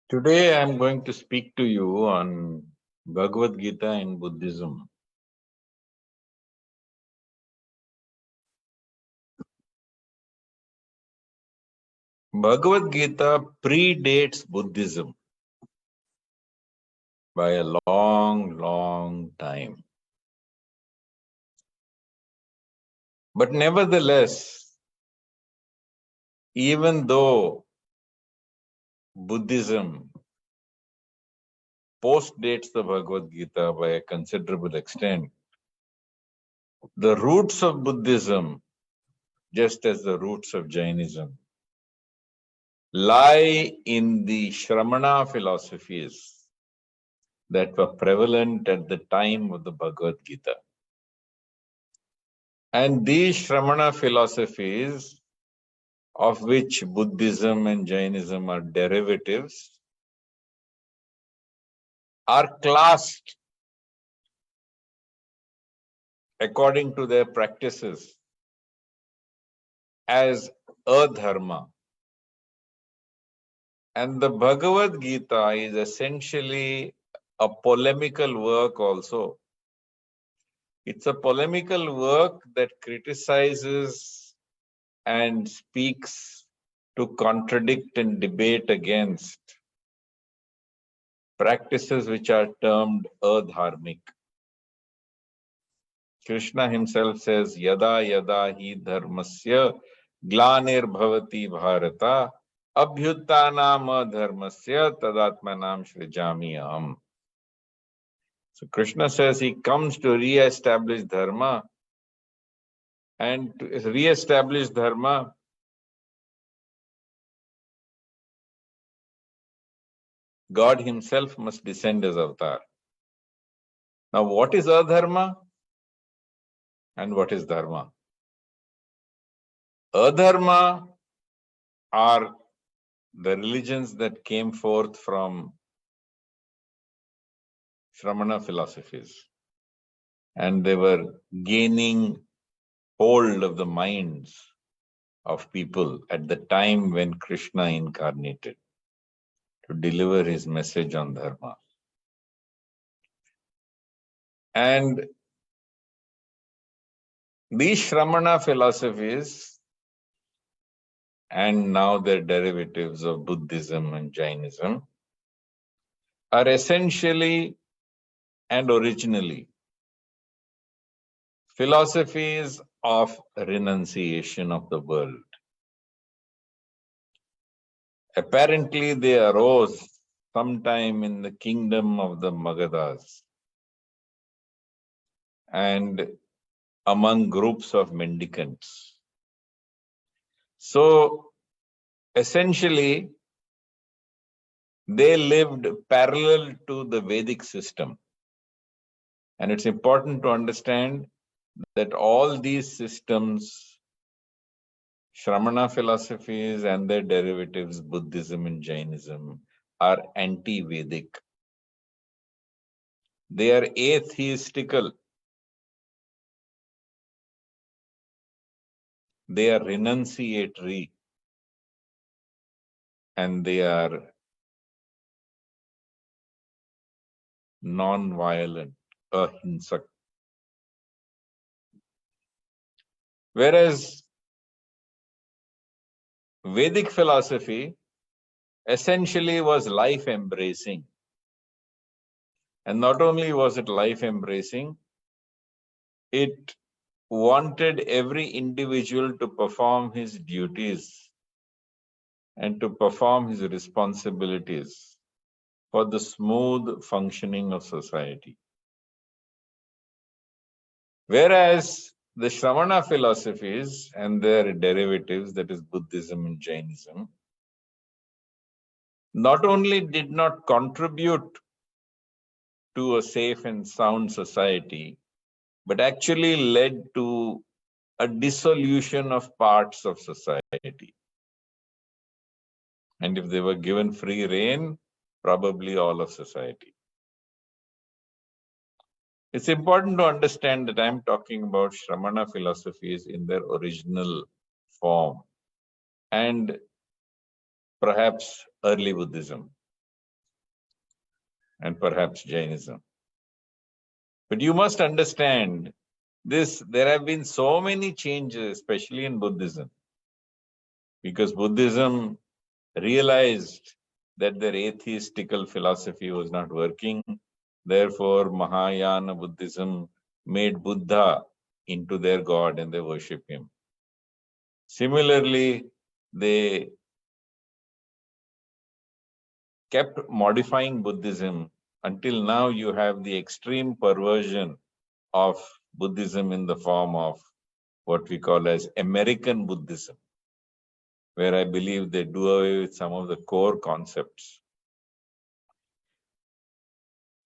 Today I am going to speak to you on Bhagawad Geeta in Buddhism. Bhagavad Gita predates Buddhism by a long time. But nevertheless, even though Buddhism postdates the Bhagavad Gita by a considerable extent, the roots of Buddhism, just as the roots of Jainism, lie in the Shramana philosophies that were prevalent at the time of the Bhagavad Gita. And these Shramana philosophies, of which Buddhism and Jainism are derivatives, are classed according to their practices as adharma. And the Bhagavad Gita is essentially a polemical work also. It's a polemical work that criticizes and speaks to contradict and debate against practices which are termed adharmic. Krishna himself says, Yada yada hi dharmasya glanir bhavati bharata abhyuttanam adharmasya tadatmanam shrijami aham. So Krishna says he comes to re-establish dharma, and to re-establish dharma, God himself must descend as avatar. Now what is adharma and what is dharma? Adharma are the religions that came forth from Shramana philosophies, and they were gaining hold of the minds of people at the time when Krishna incarnated to deliver his message on dharma. And these Shramana philosophies, and now their derivatives of Buddhism and Jainism, are essentially and originally philosophies of renunciation of the world. Apparently, they arose sometime in the kingdom of the Magadhas and among groups of mendicants. So, essentially, they lived parallel to the Vedic system. And it's important to understand that all these systems, Shramana philosophies and their derivatives, Buddhism and Jainism, are anti-Vedic. They are atheistical. They are renunciatory. And they are non-violent, ahimsak. Whereas Vedic philosophy essentially was life-embracing. And not only was it life-embracing, it wanted every individual to perform his duties and to perform his responsibilities for the smooth functioning of society. Whereas the Shramana philosophies and their derivatives, that is Buddhism and Jainism, not only did not contribute to a safe and sound society, but actually led to a dissolution of parts of society. And if they were given free rein, probably all of society. It's important to understand that I'm talking about Shramana philosophies in their original form and perhaps early Buddhism. and perhaps Jainism. But you must understand this, there have been so many changes, especially in Buddhism, because Buddhism realized that their atheistical philosophy was not working. Therefore, Mahayana Buddhism made Buddha into their god and they worship him. Similarly, they kept modifying Buddhism until now you have the extreme perversion of Buddhism in the form of what we call as American Buddhism, where I believe they do away with some of the core concepts.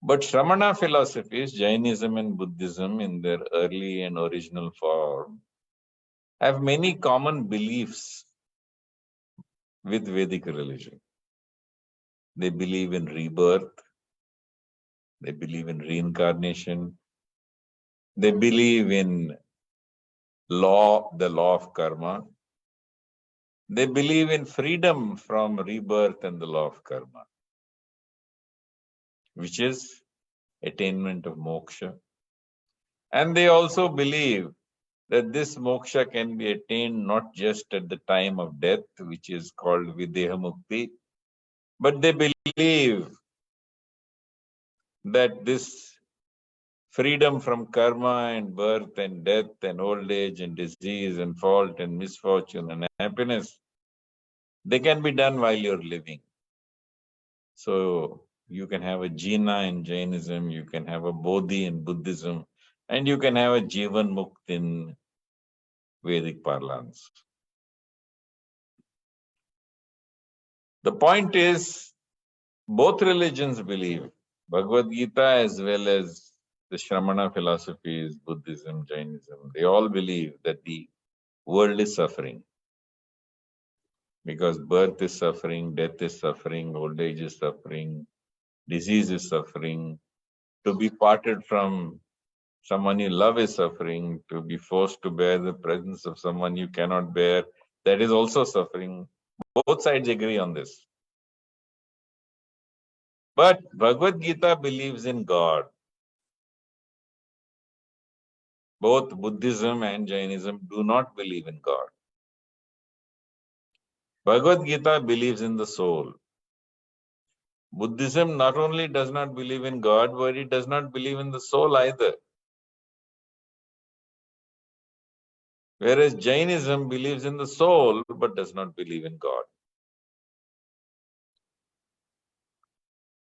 But Shramana philosophies, Jainism and Buddhism in their early and original form, have many common beliefs with Vedic religion. They believe in rebirth, they believe in reincarnation, they believe in the law of karma, they believe in freedom from rebirth and the law of karma, which is attainment of moksha. And they also believe that this moksha can be attained not just at the time of death, which is called Videha Mukti, but they believe that this freedom from karma and birth and death and old age and disease and fault and misfortune and happiness, they can be done while you're living. So you can have a Jina in Jainism, you can have a Bodhi in Buddhism, and you can have a Jivan Mukt in Vedic parlance. The point is, both religions believe, Bhagavad Gita as well as the Shramana philosophies, Buddhism, Jainism, they all believe that the world is suffering. Because birth is suffering, death is suffering, old age is suffering, disease is suffering. To be parted from someone you love is suffering. To be forced to bear the presence of someone you cannot bear, that is also suffering. Both sides agree on this. But Bhagavad Gita believes in God. Both Buddhism and Jainism do not believe in God. Bhagavad Gita believes in the soul. Buddhism not only does not believe in God, but it does not believe in the soul either. Whereas Jainism believes in the soul, but does not believe in God.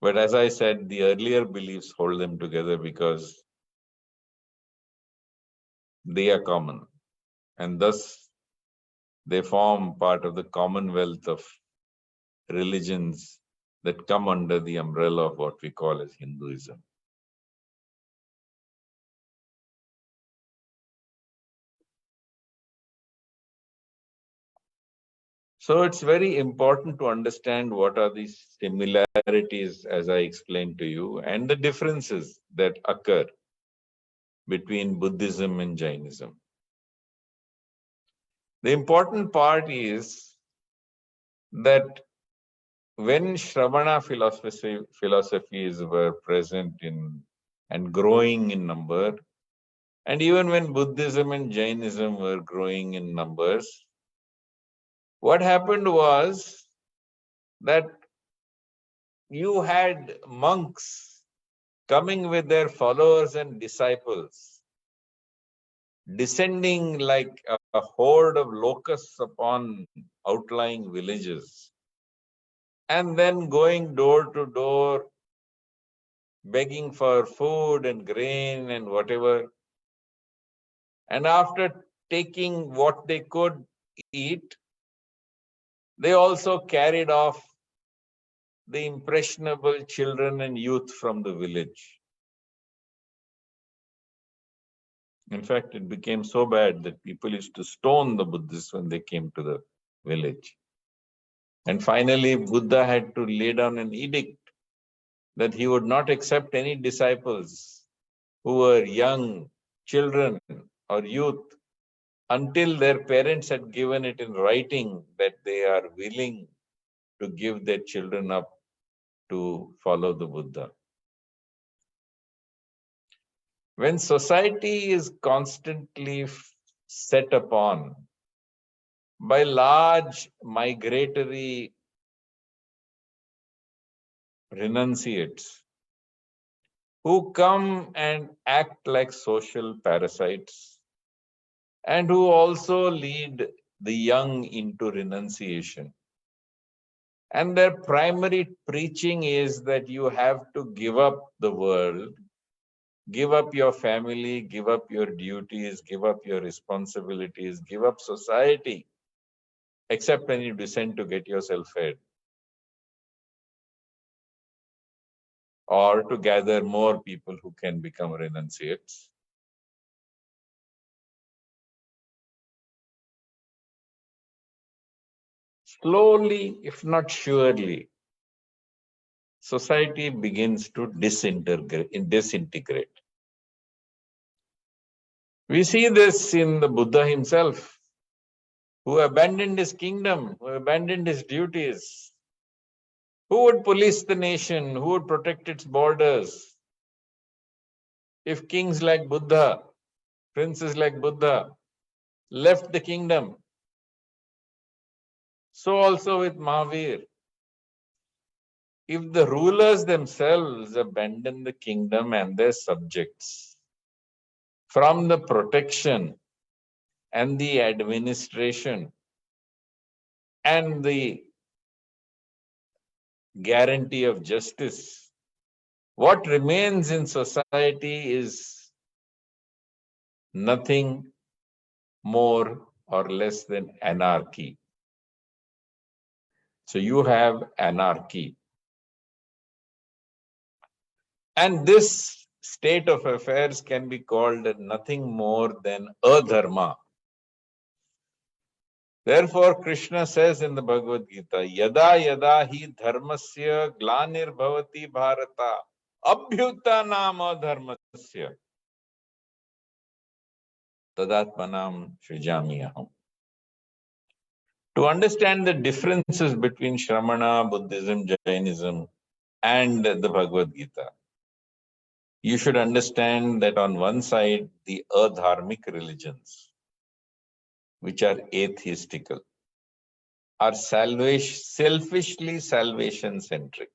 But as I said, the earlier beliefs hold them together because they are common. And thus, they form part of the commonwealth of religions that come under the umbrella of what we call as Hinduism. So it's very important to understand what are these similarities, as I explained to you, and the differences that occur between Buddhism and Jainism. The important part is that when Shravana philosophies were present in and growing in number, and even when Buddhism and Jainism were growing in numbers, what happened was that you had monks coming with their followers and disciples, descending like a horde of locusts upon outlying villages, and then going door to door, begging for food and grain and whatever. And after taking what they could eat, they also carried off the impressionable children and youth from the village. In fact, it became so bad that people used to stone the Buddhists when they came to the village. And finally, Buddha had to lay down an edict that he would not accept any disciples who were young children or youth until their parents had given it in writing that they are willing to give their children up to follow the Buddha. When society is constantly set upon by large migratory renunciates who come and act like social parasites and who also lead the young into renunciation. And their primary preaching is that you have to give up the world, give up your family, give up your duties, give up your responsibilities, give up society, except when you descend to get yourself fed or to gather more people who can become renunciates. Slowly, if not surely, society begins to disintegrate. We see this in the Buddha himself, who abandoned his kingdom, who abandoned his duties. Who would police the nation? Who would protect its borders? If kings like Buddha, princes like Buddha left the kingdom, so also with Mahavir. If the rulers themselves abandon the kingdom and their subjects from the protection and the administration and the guarantee of justice, what remains in society is nothing more or less than anarchy. So you have anarchy. And this state of affairs can be called nothing more than adharma. Therefore, Krishna says in the Bhagavad Geeta, Yada yada hi dharmasya glanir bhavati bharata abhyutanam adharmasya tadatmanam srijami aham. To understand the differences between Shramana, Buddhism, Jainism, and the Bhagavad Gita, you should understand that on one side, the adharmic religions, which are atheistical, are selfishly salvation-centric.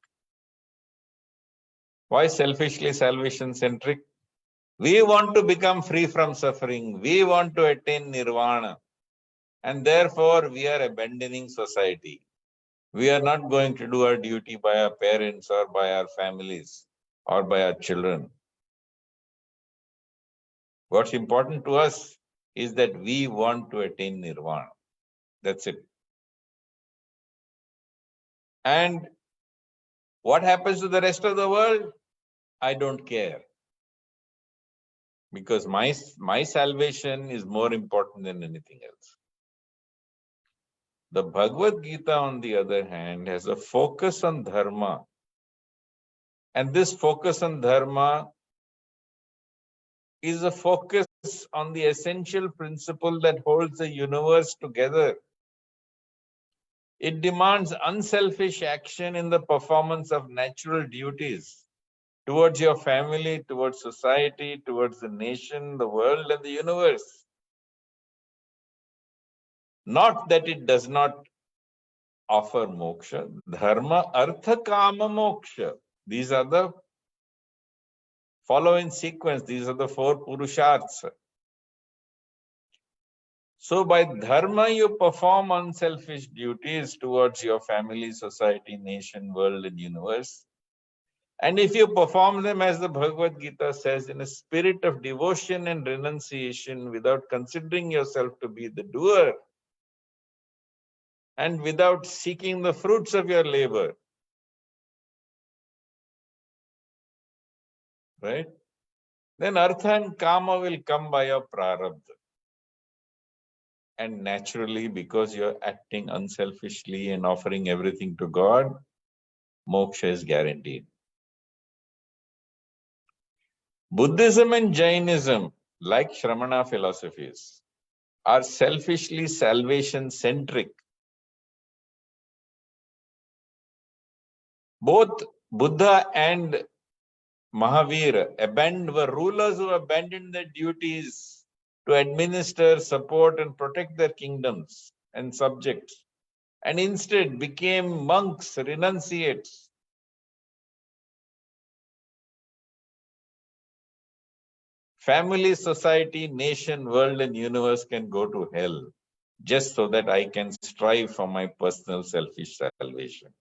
Why selfishly salvation-centric? We want to become free from suffering. We want to attain nirvana. And therefore, we are abandoning society. We are not going to do our duty by our parents or by our families or by our children. What's important to us is that we want to attain nirvana. That's it. And what happens to the rest of the world? I don't care. Because my salvation is more important than anything else. The Bhagavad Gita, on the other hand, has a focus on dharma. And this focus on dharma is a focus on the essential principle that holds the universe together. It demands unselfish action in the performance of natural duties towards your family, towards society, towards the nation, the world, and the universe. Not that it does not offer moksha. Dharma, artha, kama, moksha. These are the follow in sequence. These are the four purusharths. So by dharma, you perform unselfish duties towards your family, society, nation, world, and universe. And if you perform them, as the Bhagavad Gita says, in a spirit of devotion and renunciation, without considering yourself to be the doer, and without seeking the fruits of your labor, right? Then artha and kama will come by your prarabdha. And naturally, because you're acting unselfishly and offering everything to God, moksha is guaranteed. Buddhism and Jainism, like Shramana philosophies, are selfishly salvation-centric. Both Buddha and Mahavir were rulers who abandoned their duties to administer, support, and protect their kingdoms and subjects, and instead became monks, renunciates. Family, society, nation, world, and universe can go to hell just so that I can strive for my personal selfish salvation.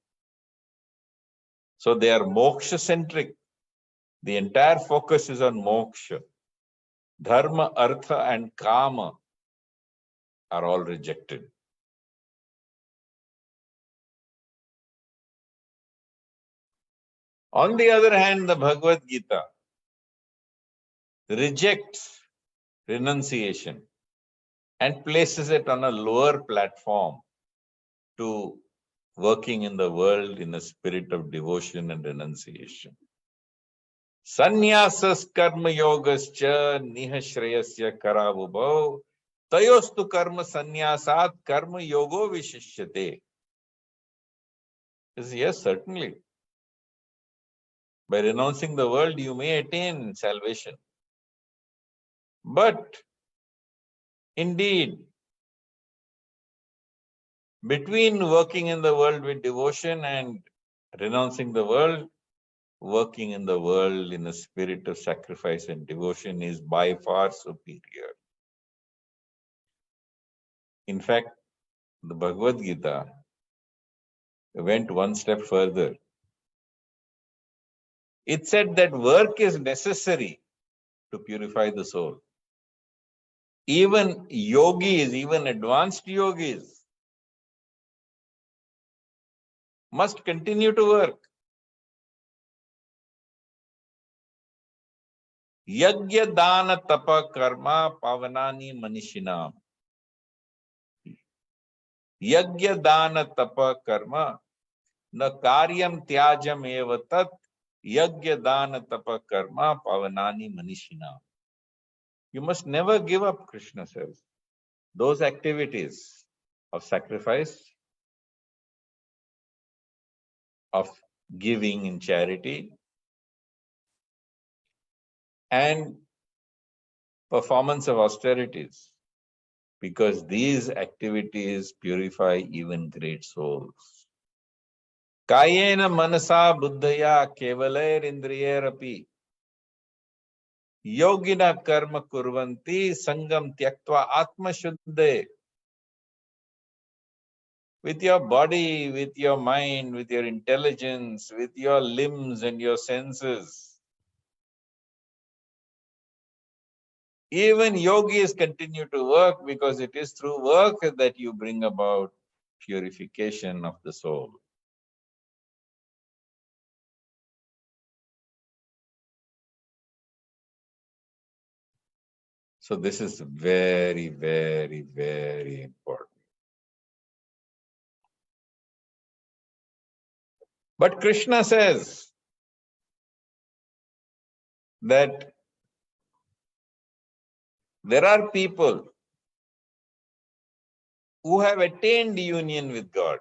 So they are moksha centric. The entire focus is on moksha. Dharma, artha, and kama are all rejected. On the other hand, the Bhagavad Gita rejects renunciation and places it on a lower platform to working in the world in a spirit of devotion and renunciation. Sannyasas karma yogascha nihashreyasya karavubhav tayostu karma sannyasat karma yogo vishishyate. Yes, certainly. By renouncing the world, you may attain salvation. But indeed, between working in the world with devotion and renouncing the world, working in the world in a spirit of sacrifice and devotion is by far superior. In fact, the Bhagavad Gita went one step further. It said that work is necessary to purify the soul. Even yogis, even advanced yogis, must continue to work. Yajna dana tapa karma pavanani manishinam. Yajna dana tapa karma na karyam tyajam eva tat yajna dana tapa karma pavanani manishinam. You must never give up, Krishna says. Those activities of sacrifice, of giving in charity, and performance of austerities, because these activities purify even great souls. Kayena manasa buddhaya kevalair indriyerapi yogina karma kurvanti sangam tyaktva atma shuddhe. With your body, with your mind, with your intelligence, with your limbs and your senses. Even yogis continue to work because it is through work that you bring about purification of the soul. So this is very, very, very important. But Krishna says that there are people who have attained union with God.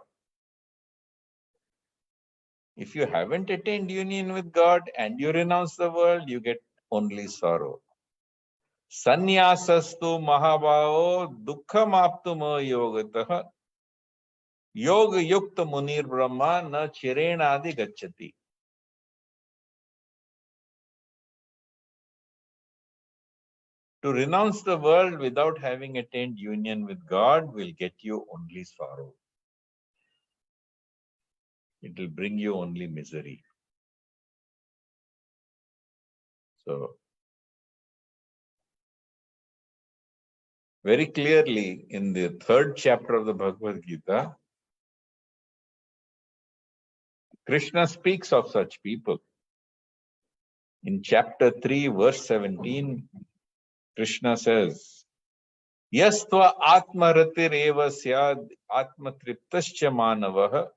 If you haven't attained union with God and you renounce the world, you get only sorrow. Sannyasastu mahabhavo dukkham aptuma yogatah yoga yukta munir brahma na chirenadi gacchati. To renounce the world without having attained union with God will get you only sorrow. It will bring you only misery. So, very clearly in the 3rd chapter of the Bhagavad Gita, Krishna speaks of such people. In chapter 3, verse 17, Krishna says, Yastva atmaratir eva syad atmatriptascha manavah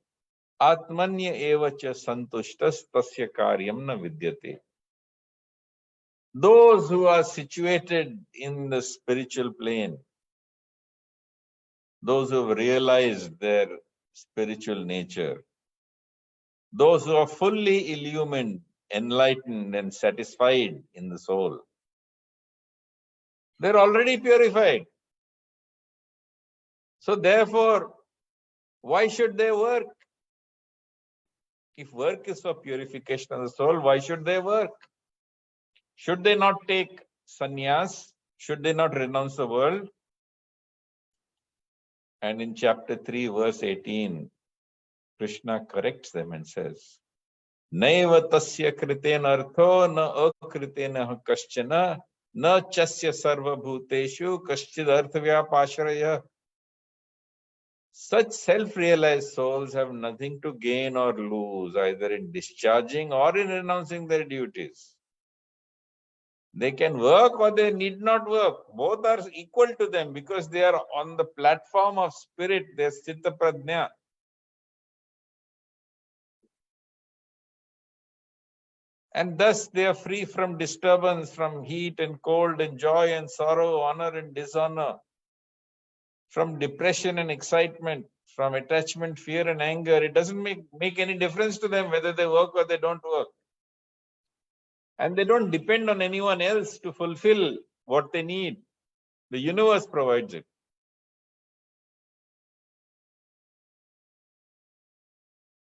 atmanya eva cha santushtas tasya karyam na vidyate. Those who are situated in the spiritual plane, those who have realized their spiritual nature, those who are fully illumined enlightened and satisfied in the soul. They're already purified. So therefore, why should they work? If work is for purification of the soul, why should they work? Should they not take sannyas? Should they not renounce the world? And in chapter 3, verse 18, Krishna corrects them and says, Naiva tasya kritena artho na akritena kaschana na chasya sarva bhuteshu kaschid arthavyapashraya. Such self-realized souls have nothing to gain or lose, either in discharging or in renouncing their duties. They can work or they need not work. Both are equal to them because they are on the platform of spirit, their Chitta Prajna. And thus they are free from disturbance, from heat and cold and joy and sorrow, honor and dishonor, from depression and excitement, from attachment, fear and anger. It doesn't make any difference to them whether they work or they don't work. And they don't depend on anyone else to fulfill what they need. The universe provides it.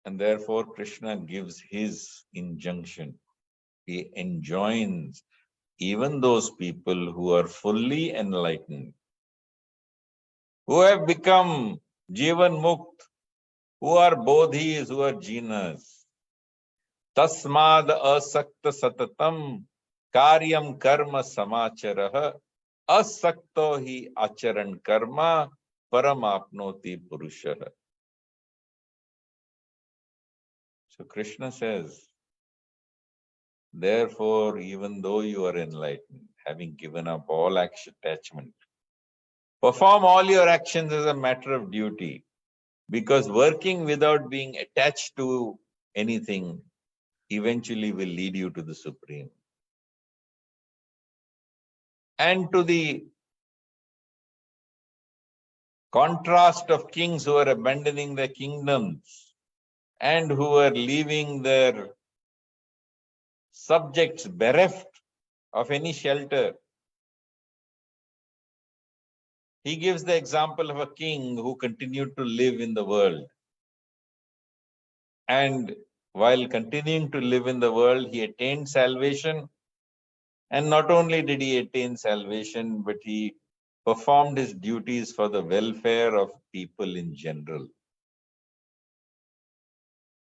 And therefore, Krishna gives his injunction. He enjoins even those people who are fully enlightened, who have become Jivan Mukt, who are Bodhis, who are Jinas. Tasmad asakta satatam karyam karma samacharah asakto hi acharan karma paramapnoti purushah. So Krishna says, therefore, even though you are enlightened, having given up all attachment, perform all your actions as a matter of duty, because working without being attached to anything eventually will lead you to the Supreme. And to the contrast of kings who are abandoning their kingdoms and who are leaving their subjects bereft of any shelter, he gives the example of a king who continued to live in the world. And while continuing to live in the world, he attained salvation. And not only did he attain salvation, but he performed his duties for the welfare of people in general.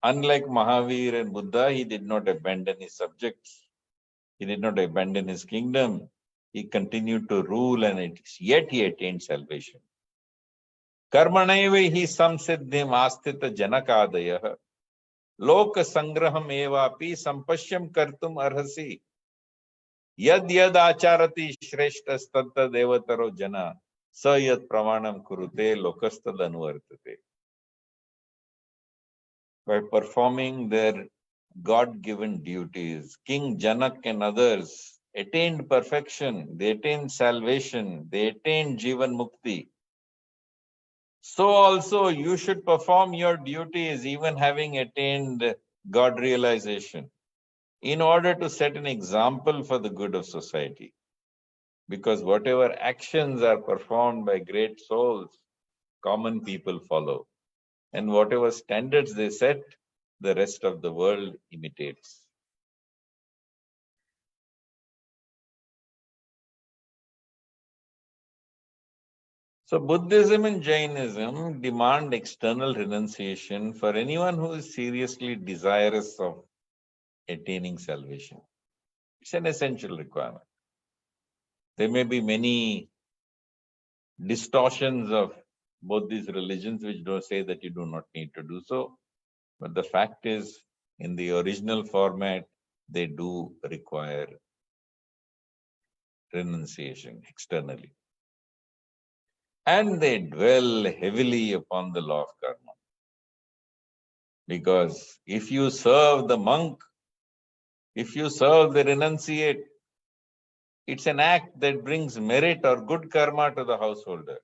Unlike Mahavir and Buddha, he did not abandon his subjects. He did not abandon his kingdom. He continued to rule, and yet he attained salvation. Karmanaiva hi samsiddhim astita janakadayah lok sangraham evapi sampashyam kartum arhasi yad yad acharati shreshtas tatta devataro jana sa yad pramanam kurute lokastad anuvartate. By performing their God-given duties, King Janak and others attained perfection, they attained salvation, they attained Jivan Mukti. So also you should perform your duties even having attained God realization in order to set an example for the good of society. Because whatever actions are performed by great souls, common people follow. And whatever standards they set, the rest of the world imitates. So Buddhism and Jainism demand external renunciation for anyone who is seriously desirous of attaining salvation. It's an essential requirement. There may be many distortions of both these religions which don't say that you do not need to do so. But the fact is, in the original format, they do require renunciation externally. And they dwell heavily upon the law of karma. Because if you serve the monk, if you serve the renunciate, it's an act that brings merit or good karma to the householder.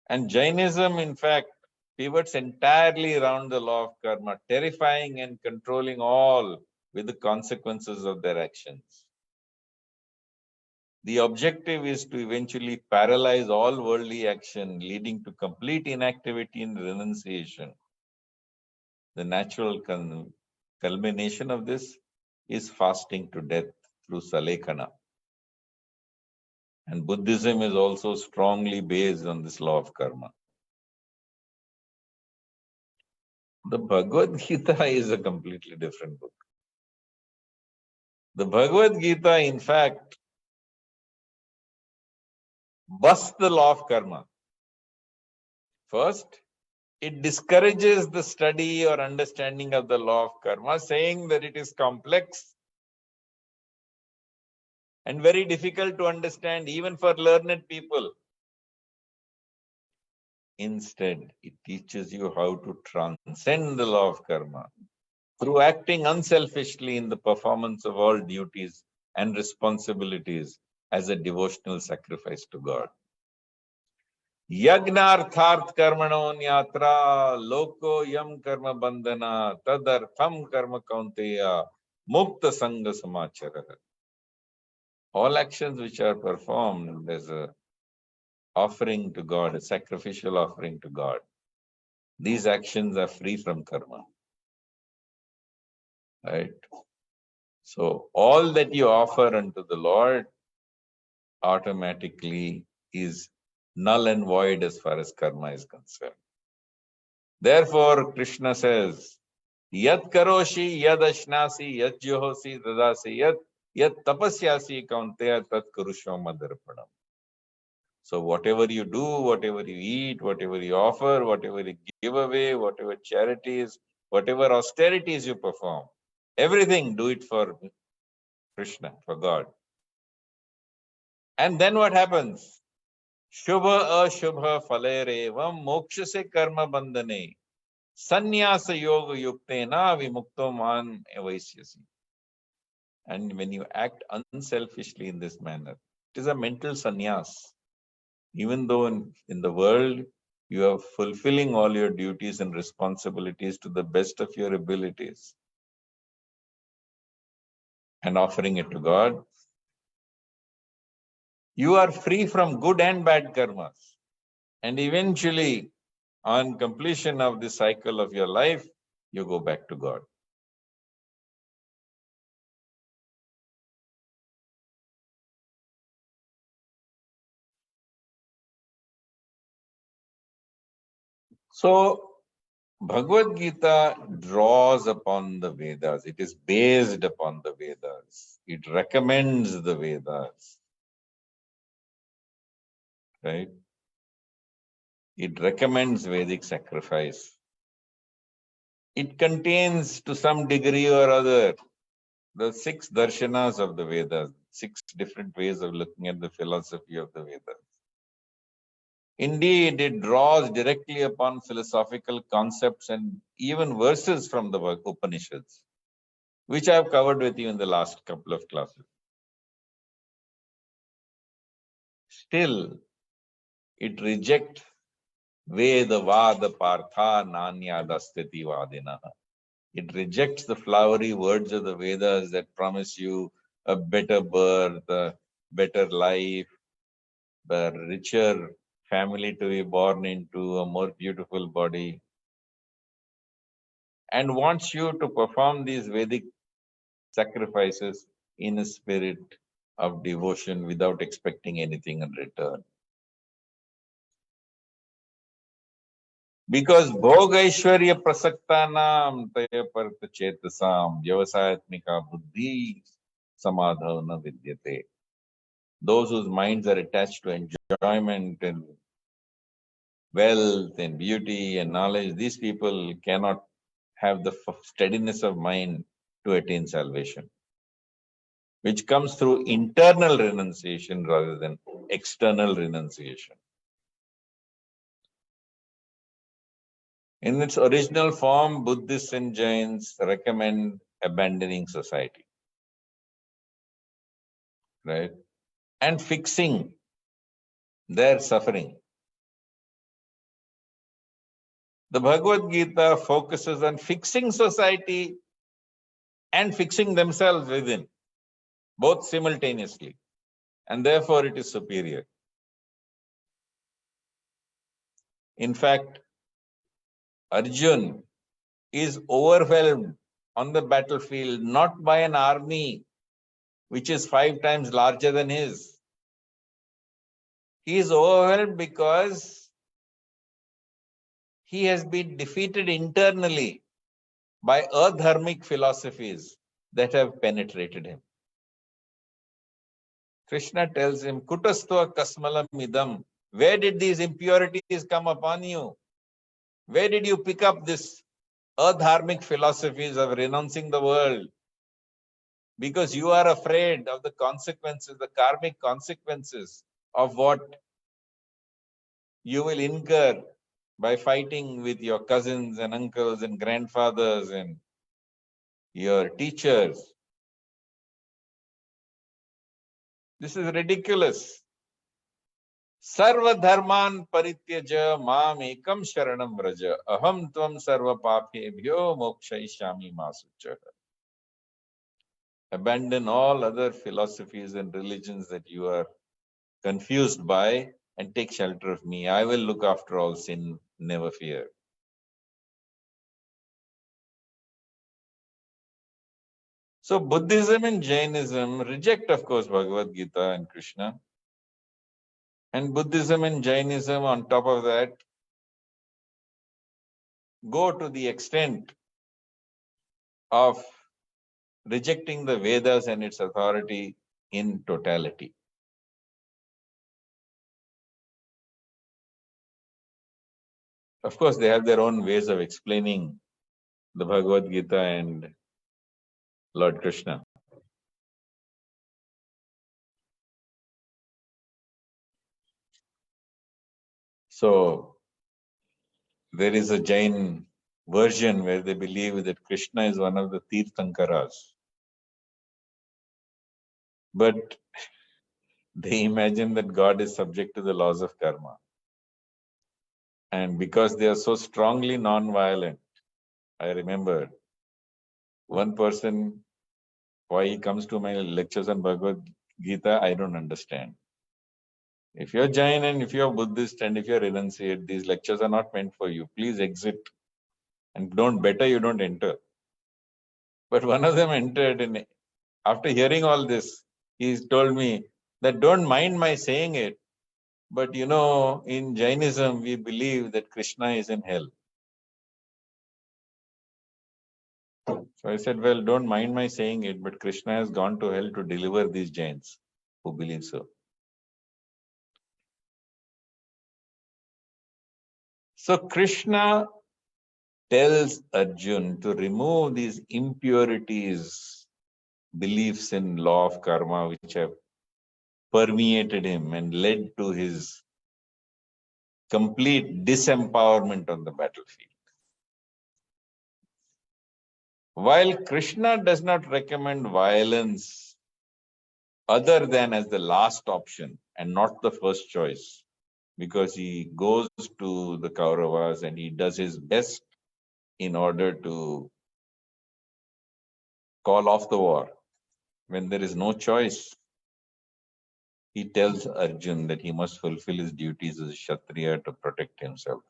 And Jainism, in fact, pivots entirely around the law of karma, terrifying and controlling all with the consequences of their actions. The objective is to eventually paralyze all worldly action, leading to complete inactivity and renunciation. The natural culmination of this is fasting to death through Salekana. And Buddhism is also strongly based on this law of karma. The Bhagavad Gita is a completely different book. The Bhagavad Gita, in fact, busts the law of karma. First, it discourages the study or understanding of the law of karma, saying that it is complex and very difficult to understand even for learned people. Instead, it teaches you how to transcend the law of karma through acting unselfishly in the performance of all duties and responsibilities as a devotional sacrifice to God. Yagnartharth karmano nyatra loko yam karma bandhana tadartham karma kaunteya mukta sangha samachara. All actions which are performed as a offering to God, a sacrificial offering to God, these actions are free from karma. Right? So all that you offer unto the Lord automatically is null and void as far as karma is concerned. Therefore, Krishna says, Yat karoshi, yad ashnasi, yat johosi, dadasi, yat tapasyasi kaunteya tat kurushva madarpanam. So whatever you do, whatever you eat, whatever you offer, whatever you give away, whatever charities, whatever austerities you perform, everything do it for Krishna, for God. And then what happens? Shubha ashubha falerevam moksha se karma bandhane sannyasa yoga yuktena vimukto man evaisyasi. And when you act unselfishly in this manner, it is a mental sannyas. Even though in the world you are fulfilling all your duties and responsibilities to the best of your abilities and offering it to God, you are free from good and bad karmas. And eventually, on completion of the cycle of your life, you go back to God. So, Bhagavad Gita draws upon the Vedas. It is based upon the Vedas. It recommends the Vedas. Right? It recommends Vedic sacrifice. It contains, to some degree or other, the 6 darshanas of the Vedas, 6 different ways of looking at the philosophy of the Vedas. Indeed, it draws directly upon philosophical concepts and even verses from the Upanishads, which I have covered with you in the last couple of classes. Still, it rejects Veda Vada Partha Nanya Dastiti Vadina. It rejects the flowery words of the Vedas that promise you a better birth, a better life, a richer family to be born into, a more beautiful body, and wants you to perform these Vedic sacrifices in a spirit of devotion without expecting anything in return. Because Bhoga Aishwarya Prasaktanam Tayaparta Chetasam Vyavasayatmika Buddhi Samadhavana Vidyate. Those whose minds are attached to enjoyment and wealth and beauty and knowledge, these people cannot have the steadiness of mind to attain salvation, which comes through internal renunciation rather than external renunciation. In its original form, Buddhists and Jains recommend abandoning society, right? And fixing their suffering. The Bhagavad Gita focuses on fixing society and fixing themselves within, both simultaneously. And therefore it is superior. In fact, Arjun is overwhelmed on the battlefield not by an army which is 5 times larger than his. He is overwhelmed because he has been defeated internally by adharmic philosophies that have penetrated him. Krishna tells him, Kutastva kasmalam idam. Where did these impurities come upon you? Where did you pick up this adharmic philosophies of renouncing the world? Because you are afraid of the consequences, the karmic consequences of what you will incur by fighting with your cousins and uncles and grandfathers and your teachers. This is ridiculous. Sarva dharman parityaja mam ekam sharanam vraja aham tvam sarva papebhyo mokshayishami masucha. Abandon all other philosophies and religions that you are confused by and take shelter of me. I will look after all sin, never fear. So Buddhism and Jainism reject, of course, Bhagavad Gita and Krishna. And Buddhism and Jainism, on top of that, go to the extent of rejecting the Vedas and its authority in totality. Of course, they have their own ways of explaining the Bhagavad Gita and Lord Krishna. So there is a Jain version where they believe that Krishna is one of the Tirthankaras. But they imagine that God is subject to the laws of karma. And because they are so strongly non-violent, I remember one person, why he comes to my lectures on Bhagavad Gita, I don't understand. If you're Jain and if you're Buddhist and if you're renunciate, these lectures are not meant for you. Please exit and better you don't enter. But one of them entered, and after hearing all this, he told me that don't mind my saying it, but in Jainism, we believe that Krishna is in hell. So I said, well, don't mind my saying it, but Krishna has gone to hell to deliver these Jains who believe so. So Krishna tells Arjun to remove these impurities, beliefs in law of karma, which have permeated him and led to his complete disempowerment on the battlefield. While Krishna does not recommend violence other than as the last option and not the first choice, because he goes to the Kauravas and he does his best in order to call off the war. When there is no choice, he tells Arjun that he must fulfill his duties as a Kshatriya to protect himself.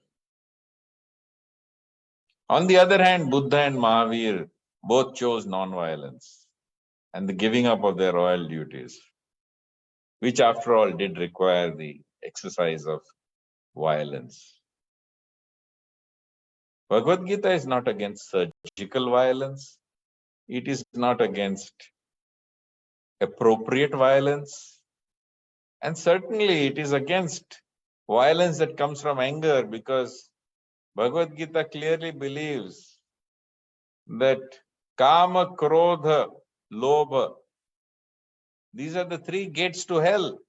On the other hand, Buddha and Mahavir both chose non-violence and the giving up of their royal duties, which after all did require the exercise of violence. Bhagavad Gita is not against surgical violence. It is not against appropriate violence. And certainly it is against violence that comes from anger, because Bhagavad Gita clearly believes that Kama, Krodha, Lobha, these are the 3 gates to hell.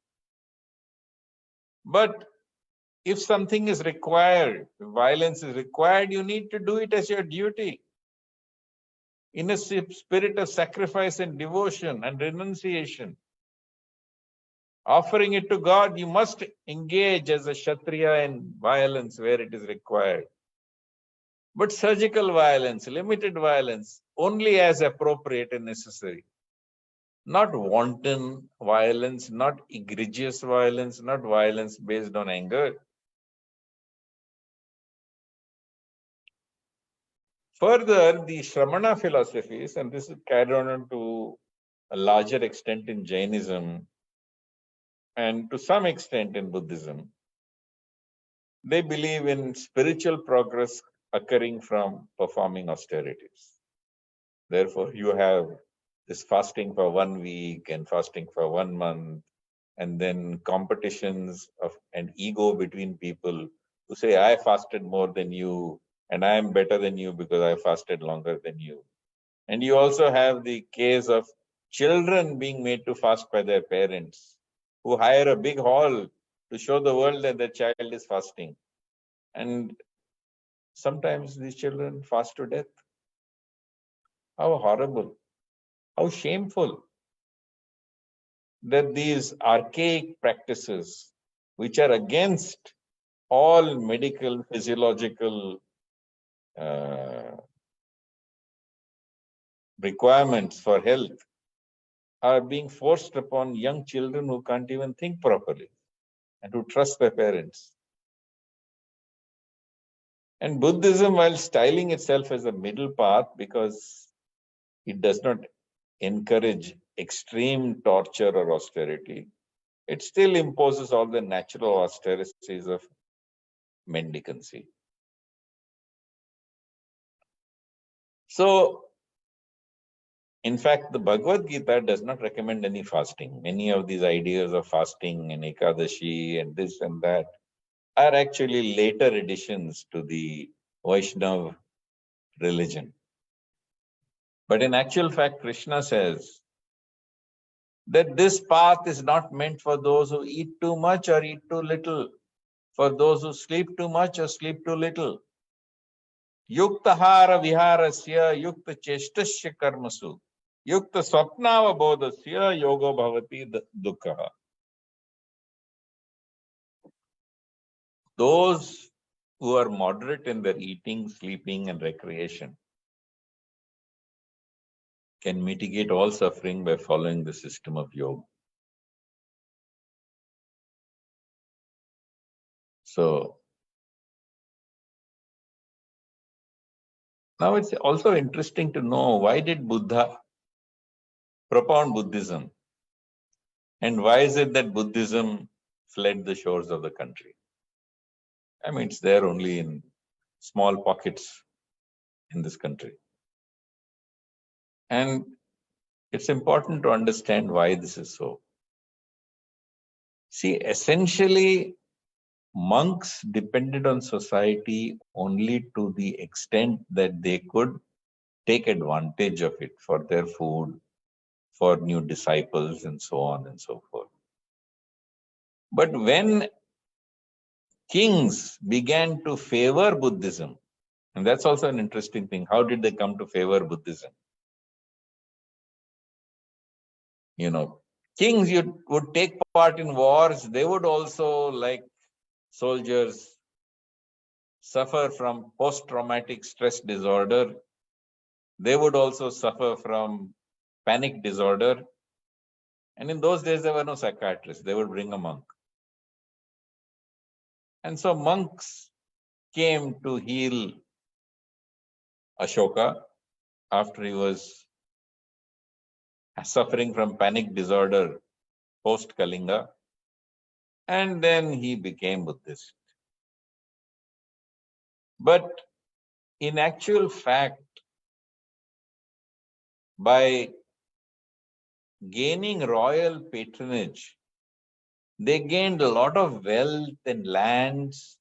But if something is required, if violence is required, you need to do it as your duty. In a spirit of sacrifice and devotion and renunciation. Offering it to God, you must engage as a Kshatriya in violence where it is required. but surgical violence, limited violence, only as appropriate and necessary. Not wanton violence, not egregious violence, not violence based on anger. Further, the Shramana philosophies, and this is carried on to a larger extent in Jainism and to some extent in Buddhism, they believe in spiritual progress occurring from performing austerities. Therefore, you have this fasting for 1 week and fasting for 1 month, and then competitions of an ego between people who say, I fasted more than you, and I am better than you because I fasted longer than you. And you also have the case of children being made to fast by their parents, who hire a big hall to show the world that their child is fasting. And sometimes these children fast to death. How horrible, how shameful that these archaic practices, which are against all medical, physiological requirements for health, are being forced upon young children who can't even think properly and who trust their parents. And Buddhism, while styling itself as a middle path because it does not encourage extreme torture or austerity, it still imposes all the natural austerities of mendicancy. So, in fact, the Bhagavad Gita does not recommend any fasting. Many of these ideas of fasting and Ekadashi and this and that are actually later additions to the Vaishnava religion. But in actual fact, Krishna says that this path is not meant for those who eat too much or eat too little, for those who sleep too much or sleep too little. Yuktahara viharasya yukta cheshtasya karmasu yukta swapnava bodhasya yogo bhavati dukkha. Those who are moderate in their eating, sleeping, and recreation can mitigate all suffering by following the system of yoga. So, now it's also interesting to know, why did Buddha propound Buddhism? And why is it that Buddhism fled the shores of the country? I mean, it's there only in small pockets in this country. And it's important to understand why this is so. See, essentially, monks depended on society only to the extent that they could take advantage of it for their food, for new disciples, and so on and so forth. But when kings began to favor Buddhism, and that's also an interesting thing, how did they come to favor Buddhism? You know, kings would take part in wars, they would also, like soldiers, suffer from post-traumatic stress disorder. They would also suffer from panic disorder. And in those days, there were no psychiatrists. They would bring a monk. And so monks came to heal Ashoka after he was suffering from panic disorder post-Kalinga. And then he became Buddhist. But in actual fact, by gaining royal patronage, they gained a lot of wealth and lands,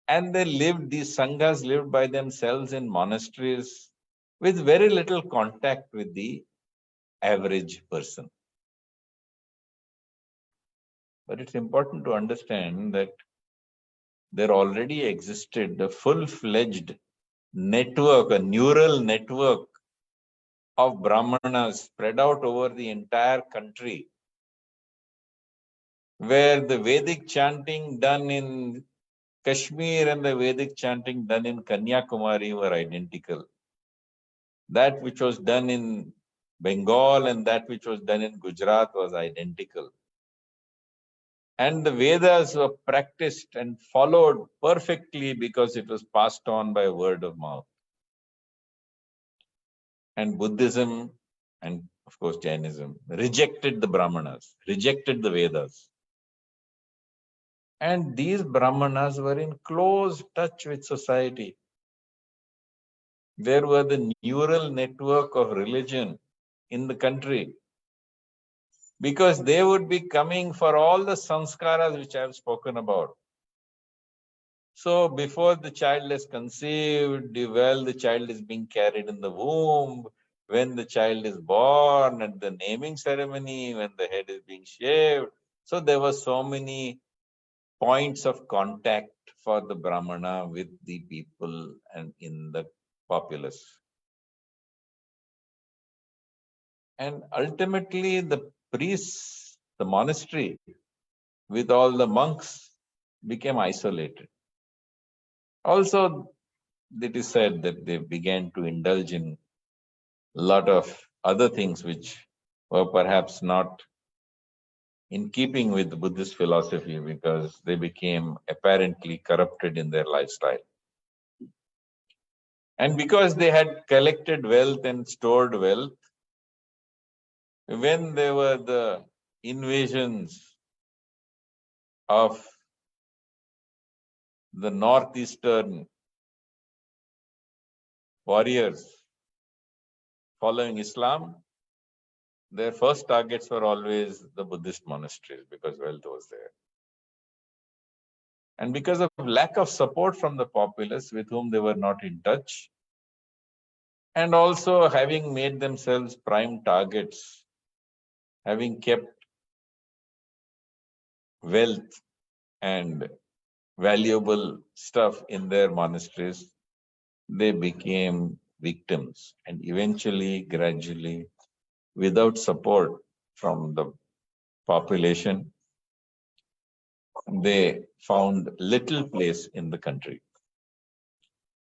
and these sanghas lived by themselves in monasteries with very little contact with the average person. But it's important to understand that there already existed a full-fledged network, a neural network of Brahmanas spread out over the entire country, where the Vedic chanting done in Kashmir and the Vedic chanting done in Kanyakumari were identical. That which was done in Bengal and that which was done in Gujarat was identical. And the Vedas were practiced and followed perfectly because it was passed on by word of mouth. And Buddhism and of course Jainism rejected the Brahmanas, rejected the Vedas. And these Brahmanas were in close touch with society. There were the neural network of religion in the country, because they would be coming for all the sanskaras which I have spoken about. So before the child is conceived, while the child is being carried in the womb, when the child is born, at the naming ceremony, when the head is being shaved. So there were so many points of contact for the Brahmana with the people and in the populace. And ultimately the priests, the monastery, with all the monks, became isolated. Also, it is said that they began to indulge in a lot of other things which were perhaps not in keeping with Buddhist philosophy, because they became apparently corrupted in their lifestyle. And because they had collected wealth and stored wealth, when there were the invasions of the northeastern warriors following Islam, their first targets were always the Buddhist monasteries because wealth was there. And because of lack of support from the populace with whom they were not in touch, and also having made themselves prime targets, having kept wealth and valuable stuff in their monasteries, they became victims. And eventually, gradually, without support from the population, they found little place in the country.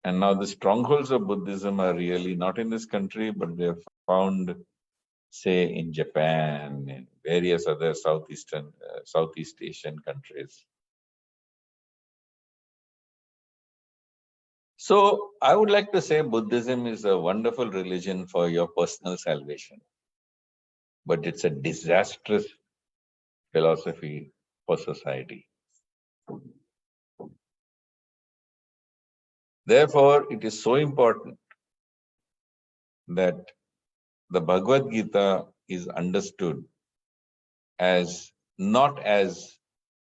And now the strongholds of Buddhism are really not in this country, but they're found, say, in Japan, in various other Southeast Asian countries. So I would like to say Buddhism is a wonderful religion for your personal salvation, but it's a disastrous philosophy for society. Therefore, it is so important that the Bhagavad Gita is understood as not as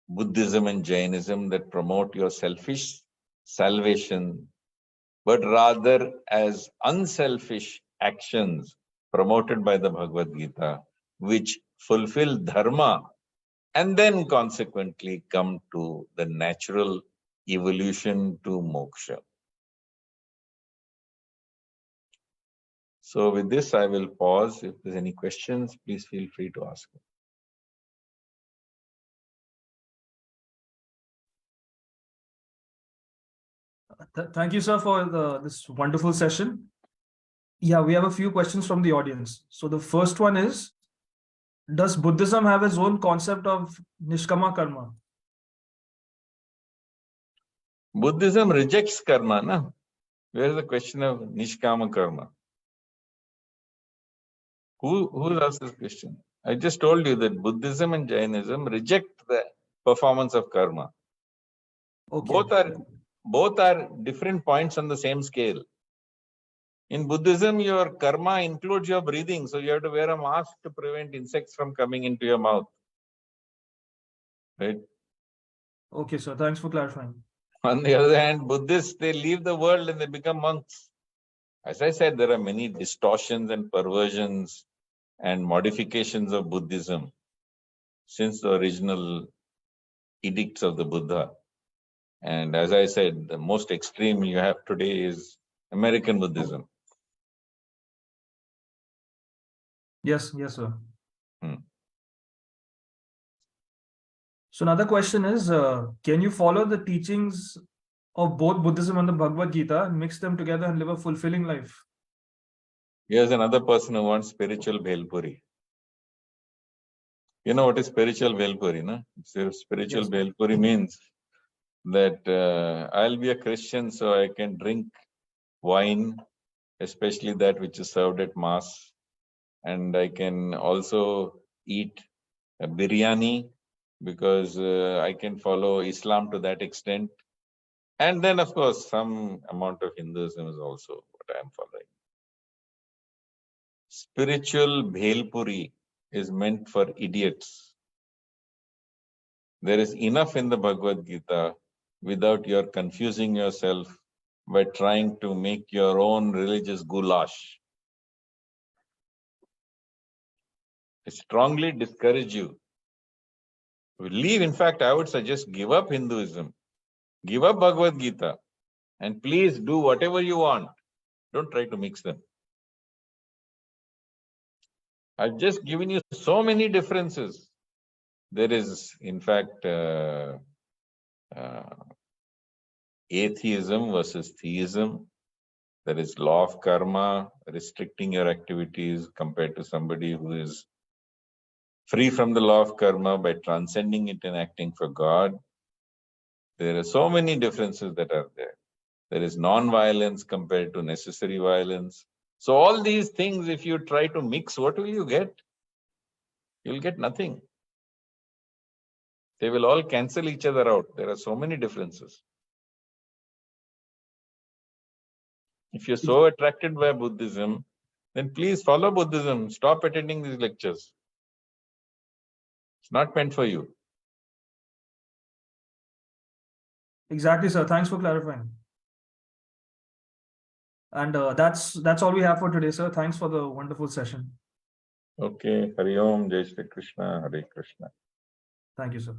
Buddhism and Jainism that promote your selfish salvation, but rather as unselfish actions promoted by the Bhagavad Gita, which fulfill dharma and then consequently come to the natural evolution to moksha. So with this, I will pause. If there's any questions, please feel free to ask. Thank you, sir, for this wonderful session. Yeah, we have a few questions from the audience. So the first one is, does Buddhism have its own concept of nishkama karma? Buddhism rejects karma, na? Where is the question of nishkama karma? Who asked this question? I just told you that Buddhism and Jainism reject the performance of karma. Okay. Both are different points on the same scale. In Buddhism, your karma includes your breathing, so you have to wear a mask to prevent insects from coming into your mouth. Right? Okay, sir. Thanks for clarifying. On the other hand, Buddhists, they leave the world and they become monks. As I said, there are many distortions and perversions and modifications of Buddhism since the original edicts of the Buddha. And as I said, the most extreme you have today is American Buddhism. Yes, sir. So another question is, can you follow the teachings of both Buddhism and the Bhagavad Gita and mix them together and live a fulfilling life? Here's another person who wants spiritual bhelpuri. You know what is spiritual bhelpuri, no? Spiritual Yes. bhelpuri means that I'll be a Christian, so I can drink wine, especially that which is served at Mass. And I can also eat a biryani because I can follow Islam to that extent. And then, of course, some amount of Hinduism is also what I am following. Spiritual bhelpuri is meant for idiots. There is enough in the Bhagavad Gita without your confusing yourself by trying to make your own religious goulash. I strongly discourage you. Leave, in fact, I would suggest give up Hinduism, give up Bhagavad Gita, and please do whatever you want. Don't try to mix them. I've just given you so many differences. There is, in fact, atheism versus theism. There is law of karma, restricting your activities compared to somebody who is free from the law of karma by transcending it and acting for God. There are so many differences that are there. There is non-violence compared to necessary violence. So all these things, if you try to mix, what will you get? You'll get nothing. They will all cancel each other out. There are so many differences. If you're so attracted by Buddhism, then please follow Buddhism. Stop attending these lectures. It's not meant for you. Exactly, sir. Thanks for clarifying. And that's all we have for today, sir. Thanks for the wonderful session. Okay. Hari Om, Jai Shri Krishna, Hare Krishna. Thank you, sir.